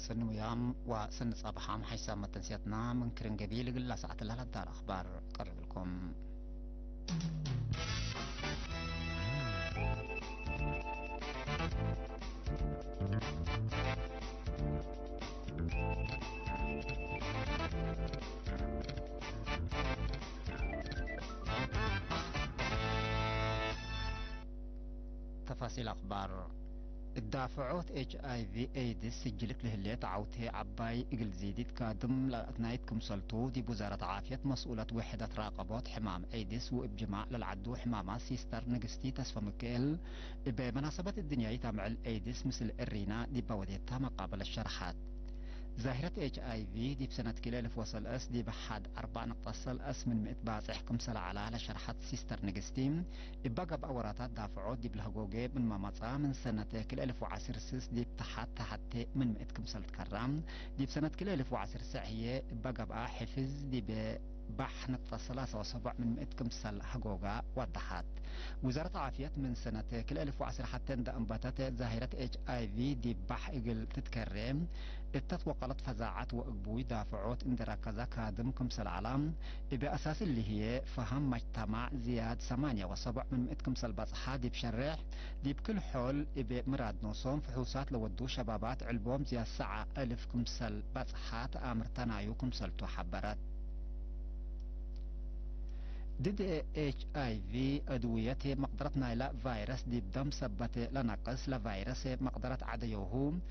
سن ويام وسن صباحام حيث تنسيتنا من كرنجبيل قلا ساعة لها الدار أخبار قرب لكم. تفاصيل أخبار الدافعوت اتش اي في ايدس سجلت لهليت عوتي عباي اقل زيدت كادم لأثنايتكم سلطو دي بوزارة عافية مسؤولة وحدة راقبات حمام ايدس وابجماع للعدو حمامة سيستر نقستي تسفى مكيل بمناسبة الدنيا يتامع الايدس مثل الرينا دي بوديتها مقابل الشرحات. ظاهرة اتش اي في دي بسنة كلالف وصل اس دي بحد 4.0 اس من 100 باصحكم سل على شرحات سيستر نجستيم بقى بأوراتات دافعود دي بلهجوجي من مامطا من سنة كلالف وعسر سس دي بتحت من 100 كمسل تكرام دي بسنة كلالف وعسر سعية بقى بقى حفظ دي بح نتصل 7 من 100 كمسل هجوجا وضحت وزارة عافية من سنة كل 1010 حتى عند انباتات ظاهرة اتش اي في دي بح اقل تتكرم اتطوقلت فزاعات واقبوي دافعوت اندرا كذا كادم كمسل علام بأساس اللي هي فهم مجتمع زياد 8.7 من 100 كمسل بصحة دي بشرح دي بكل حول بمراد نوصوم فحوصات لودو شبابات علبوم زياد ساعة 1000 كمسل بصحات امر تنايو كمسل تحبرت ضد اتش اي في ادوية مقدرتنا الى فيروس دي بدم سبت لنقص لفيروس مقدرة عديوهم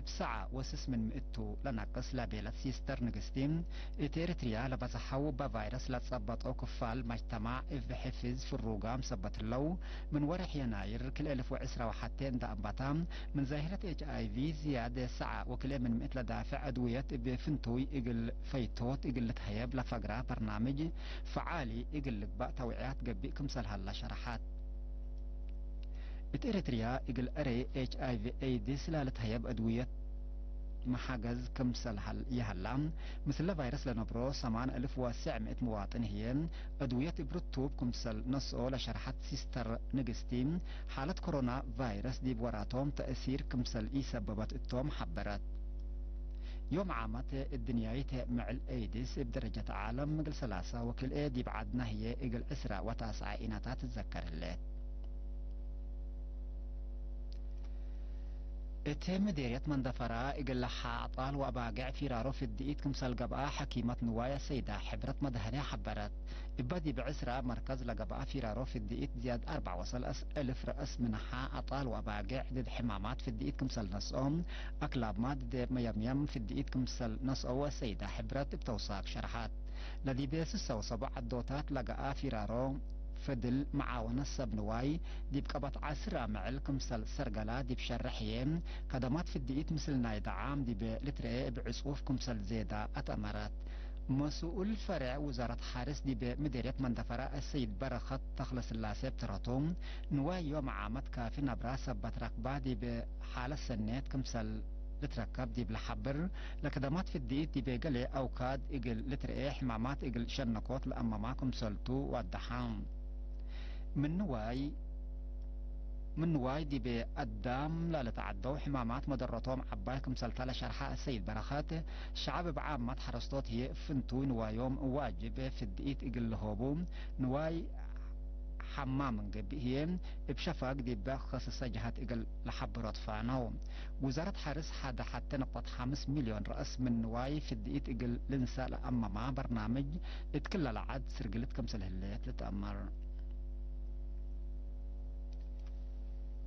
بسعة وسس من مئتو لنقص لبيلت سيستر نقستين اتيرتريا لبزحو بفيروس لتصبت او كفال مجتمع بحفز في الروغام سبت اللو من ورح يناير كل 1010 وحتين دا انبطام من ظاهرة اتش اي في زيادة سعة وكل من مئت لدافع ادوية بفنتوي اقل فيتوت اقل تهيب لفقرة برنامج فعالي اقل لك بقى توعيات قبيكم سلها شرحات اتريتريا اقل اري اتش اي في اي دي سلالة هيب ادوية محاجز كم سلهل يهلام مثل فيروس لنبرو 8900 مواطن هي ادوية برتوب كم سل نصو لشرحات سيستر نجستيم حالة كورونا فيروس دي بوراتهم تأثير كم سل اي سببت التوم حبرت يوم عامت الدنيا مع الايدس بدرجة عالم مقل 3 وكل ايدي بعدنا هي اقل 10 إناتات تتذكر الليل اتهم ديريت من دفرا اقل لحا عطال واباقع في رارو في الدقيت كمسال قبعة حكيمة نوايا سيدة حبرت مدهنة حبرت ابادي بعسرة مركز لقبعة في رارو في الدقيت زياد 4 وصل ألف رأس منحا عطال واباقع دد حمامات في الدقيت كمسال نصهم اكلاب ما دد ميم في الدقيت كمسال نصو سيدة حبرت بتوصاك شرحات لدي بيس وصبع الدوتات لقاء في رارو فدل معاونة سبنواي دي بقبط عسرة مع الكمسل سرقلا دي بشرحيين خدمات في الدقيت مثل نايد عام دي بلتري بعصوف كمسل زيادة أتأمرات مسؤول فرع وزارة حارس دي بمديرية مندفرة السيد برخت تخلص اللاسيب تراتوم نواي يوم عامت كافي نبرا سبت رقبة دي بحالة سنات كمسل لتركب دي بالحبر لكدمات في الدقيق دي بيقلي أوكاد إقل لترقي حمامات إقل شنقوت لأماماكم سلطو والدحام من نواي دي بقدام لا لتعدوا حمامات مدرتهم عباكم سلطلة شرحاء السيد برخات شعب بعامات حرستوت هي فنتو نوايوم واجب في الدقيت اقل هوبوم نواي حمام قبيهين بشفاق دي بخصص جهات اقل لحبرات فانو وزارة حارس حدا حتى نقطة 5 مليون رأس من نواي في الدقيت اقل لنساء لأماما برنامج اتكلل عاد سرقلتكم سلهلات لتأمر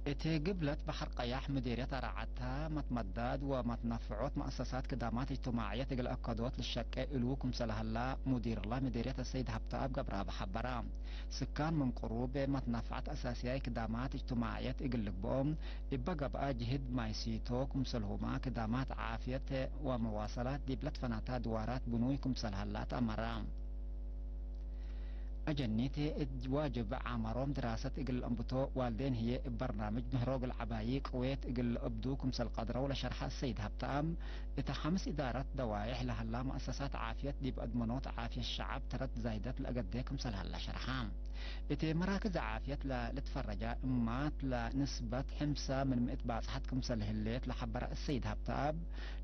اتي قبلت بحر قياح مديرية رعتها متمدد ومتنفعوت مؤسسات كدامات اجتماعية تقل أكادوت للشكة إلوكم سلهلا مدير الله مديرية السيد هبتاب قبرها بحبرام سكان من قروب متنفعات أساسية كدامات اجتماعية تقل لقبوم إبقى بقى جهد ما يسيتوكم سلهما كدامات عافية ومواصلات دي بلت فناتا دوارات بنويكم سلهلا تأمرام أجنيتي واجب عمرهم دراسة إقل الأنبتو والدين هي برنامج مهروق العبايق قويت إقل أبدوكم سالقدرة ولا شرح السيد هبتام إتحمس إدارة دوايح لهلا مؤسسات عافية دي بأدمنوت عافية الشعب ترد زايدات لأقديكم سالهلا شرحام إتي مراكز عافية لتفرجا إمات لنسبة 5% باصحة كمسل هليت لحبر السيد هبتاب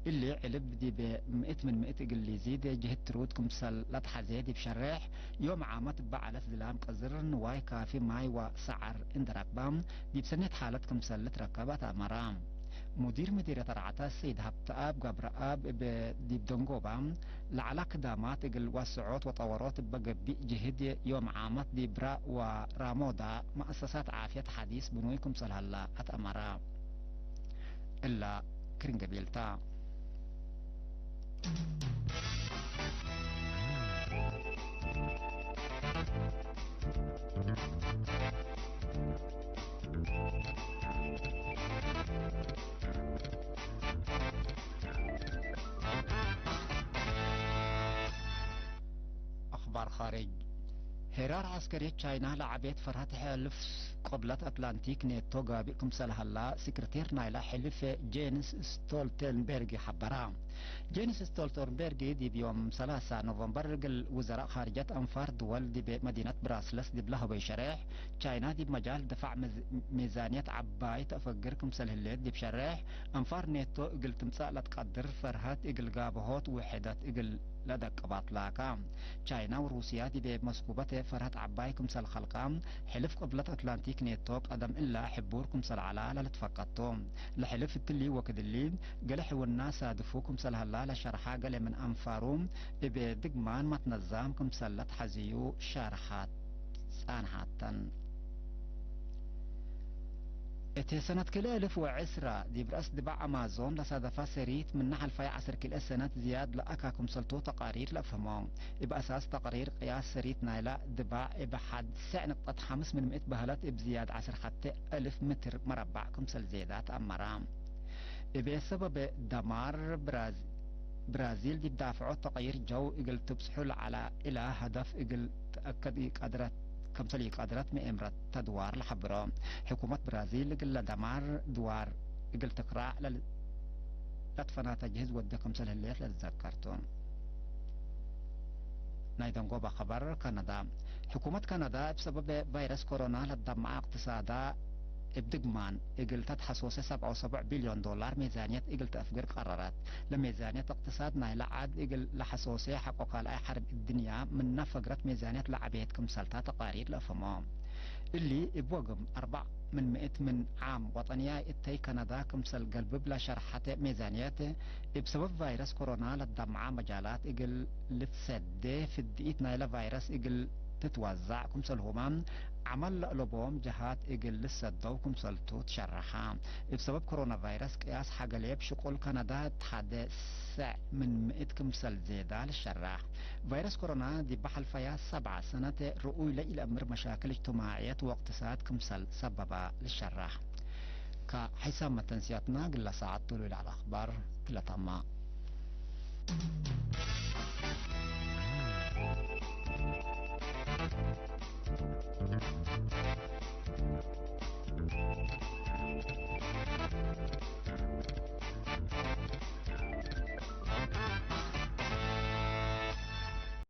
اللي علب دي ب100 من 100 اللي يزيد جهة ترود كمسل لتحزيدي بشريح يوم عامت بعلى سلام قزر نواي كافي ماي وسعر اندراك بام دي بسنة حالة كمسل لتركبات مرام مدير مديرية رعاتا السيد هبتاب قبر آب بديب دنقوبام لعلاق دامات اقل وسعوت وطورات بقبي جهد يوم عامت ديبرا ورامودا مؤسسات عافية حديث بنويكم سلهلا أتأمرا إلا كرنجبيلتا أخبار خارج هرار عسكري تشاينا لعبيت فرهت حلف قبلة أتلانتيك نيتو قابلكم سلهلا سكرتير نايلا حلف جينس ستولتنبرغ حبرا جينس ستولتنبرغ دي بيوم 3 نوفمبر قال وزراء خارجية أنفار دول دي بمدينة براسلس دي بلهو بيشريح تشاينا دي بمجال دفع ميزانية عباي تفجركم سلهلات دي بشريح أنفار نيتو قل تمساء لتقدر فرهت اقل قابهوت وحدات اقل لدك باطلاكا تشاينا وروسيا دي بمسكوبة فرهت عبايكم سل خلقام حلف قبلة أتلانتيك نيتو قدم إلا حبوركم سل علالا لتفقدتم لحلف التلي وكدلين قلح والناس دفوكم سل هلالا شرحا قل من أنفاروم بدقمان ما تنظامكم سلت حزيو شارحات سانحاتن اتي سنة كل 1010 دي برأس دبع أمازون لصادفة سريت من نحل في عصر كل سنة زياد لأكاكم سلطو تقارير لأفهمهم يبقى أساس تقارير قياس سريت نايلا دبع بحد سعن التطحمس من 100 بهلات بزياد عصر حتى 1000 متر مربع كمسل زيادات أمرام يبقى سبب دمار برازيل دي بدافعوا تغيير جو اقل تبسحل على إلى هدف اقل تأكد قدرت كمثل قادرات مئمرة تدوار لحبرا حكومة برازيل قل دمار دوار قل تقرأ لتفنا تجهز ودى كمثل الليل لتذكرتون نايدن قوبا خبر كندا حكومة كندا بسبب فيروس كورونا للدمع اقتصادا بدقمان اقل تتحسوس 77 بليون دولار ميزانية اقل تأفقر قرارات لميزانية اقتصاد نايلة عاد اقل لحسوسي حقوق الأي حرب الدنيا من نفقرة ميزانية لعبيتكم سلطة تقارير لأفهمهم اللي بوقم 4 من 100 من عام وطنية اتي كندا كمسل قلب بلا شرحة ميزانيته بسبب فيروس كورونا للدمعة مجالات اقل لتسد في الدقيت نايلة فيروس اقل تتوزع كمسل همام عمل لبوم جهات اقل لسه دوكم سلطو تشرحا بسبب كورونا فيروس قياس حقليب شقول كندا تحدث من 100 كمسل زيادة للشراح فيروس كورونا دي بحل فيا 7 سنة رؤوي إلى أمر مشاكل اجتماعية واقتصاد كمسل سببا للشراح كحسام تنسياتنا قل ساعات طولوا على الأخبار كلا تما